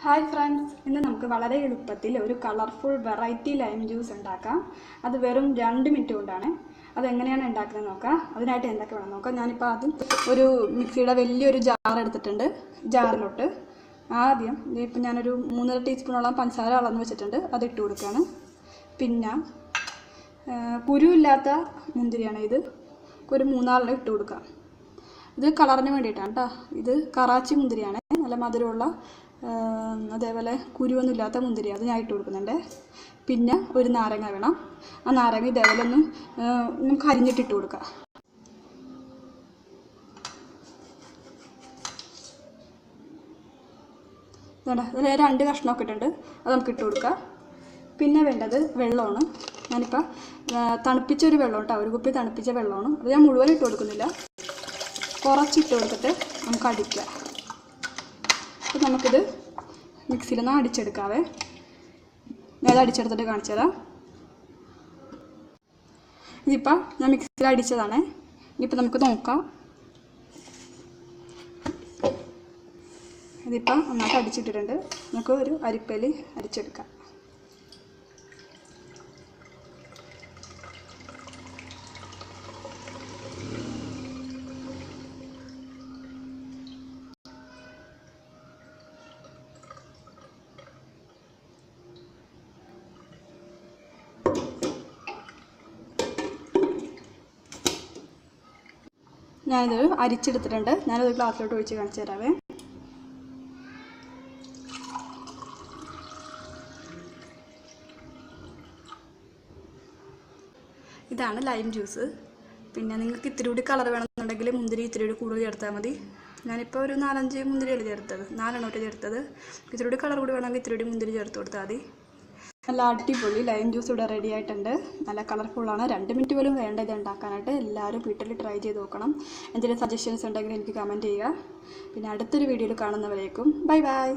Hi friends, ഇന്ന് നമുക്ക് വളരെ എളുപ്പത്തിൽ ഒരു കളർഫുൾ വെറൈറ്റി ലൈം ജ്യൂസ് ഉണ്ടാക്കാം. അത് വെറും 2 മിനിറ്റ് കൊണ്ടാണ്. അതെങ്ങനെയാണ് ഉണ്ടാക്കുന്നത് നോക്കാം. അതിനായിട്ട് എന്തൊക്കെ വേണം നോക്കാം. ഞാനിപ്പോൾ ആദ്യം ഒരു മിക്സിയുടെ വലിയൊരു ജാർ എടുത്തിട്ടുണ്ട്. ജാറിലോട്ട് ആദ്യം ഇപ്പം ഞാനൊരു 3.5 ടീസ്പൂണോളം പഞ്ചസാര അളന്ന് വെച്ചിട്ടുണ്ട്. അത് ഇട്ട് കൊടുക്കുകയാണ്. പിന്നെ കുരുവില്ലാത്ത മുന്തിരിയാണ് ഇത്. ഒരു 3-4 ഇട്ട് കൊടുക്കാം. ഇത് കളറിന് വേണ്ടിയിട്ടാണ് കേട്ടോ. ഇത് കറാച്ചി മുന്തിരിയാണ്, നല്ല മധുരമുള്ള, അതേപോലെ കുരുവൊന്നും ഇല്ലാത്ത മുന്തിരി. അത് ഞാൻ ഇട്ട് കൊടുക്കുന്നുണ്ട്. പിന്നെ ഒരു നാരങ്ങ വേണം. ആ നാരങ്ങ ഇതേപോലെ നമുക്ക് അരിഞ്ഞിട്ടിട്ട് കൊടുക്കാം. ഇതുണ്ട്, അതിൽ 2 കഷ്ണമൊക്കെ ഇട്ടുണ്ട്. അത് നമുക്ക് ഇട്ട് കൊടുക്കാം. പിന്നെ വേണ്ടത് വെള്ളമാണ്. ഞാനിപ്പോൾ തണുപ്പിച്ച ഒരു വെള്ളം കേട്ടോ, ഒരു കുപ്പി തണുപ്പിച്ച വെള്ളമാണ്. അത് ഞാൻ മുഴുവൻ ഇട്ട് കൊടുക്കുന്നില്ല, കുറച്ചിട്ട് കൊടുത്തിട്ട് നമുക്ക് അടിക്കാം. അപ്പം നമുക്കിത് മിക്സിയിലൊന്ന് അടിച്ചെടുക്കാവേ. ഞാൻ അടിച്ചെടുത്തിട്ട് കാണിച്ചു തരാം. ഇതിപ്പോൾ ഞാൻ മിക്സിയിൽ അടിച്ചതാണ്. ഇനിയിപ്പോൾ നമുക്ക് നോക്കാം. ഇതിപ്പോൾ നന്നായിട്ട് അടിച്ചിട്ടിട്ടുണ്ട്. നമുക്ക് ഒരു അരിപ്പയിൽ അടിച്ചെടുക്കാം. ഞാനിത് അരിച്ചെടുത്തിട്ടുണ്ട്. ഞാനത് ഗ്ലാസ്സിലോട്ട് ഒഴിച്ച് കാണിച്ചു തരാവേ. ഇതാണ് ലൈം ജ്യൂസ്. പിന്നെ നിങ്ങൾക്ക് ഇത്തിരി കൂടി കളർ വേണമെന്നുണ്ടെങ്കിൽ മുന്തിരി ഇത്തിരി കൂടി കൂടുതൽ ചേർത്താൽ മതി. ഞാനിപ്പോൾ ഒരു 4-5 മുന്തിരിയാണ് ചേർത്തത്, 4 ചേർത്തത്. ഇത്തിരി കൂടി കളർ കൂടി വേണമെങ്കിൽ ഇത്തിരി കൂടി മുന്തിരി ചേർത്ത് കൊടുത്താൽ മതി. നല്ല അടിപൊളി ലൈം ജ്യൂസ് ഇവിടെ റെഡി ആയിട്ടുണ്ട്. നല്ല കളർഫുള്ളാണ്. 2 മിനിറ്റ് പോലും വേണ്ട ഇത് ഉണ്ടാക്കാനായിട്ട്. എല്ലാവരും വീട്ടിൽ ട്രൈ ചെയ്ത് നോക്കണം. എന്തെങ്കിലും സജഷൻസ് ഉണ്ടെങ്കിൽ എനിക്ക് കമൻറ്റ് ചെയ്യുക. പിന്നെ അടുത്തൊരു വീഡിയോയിൽ കാണുന്നവരേക്കും ബൈ ബൈ.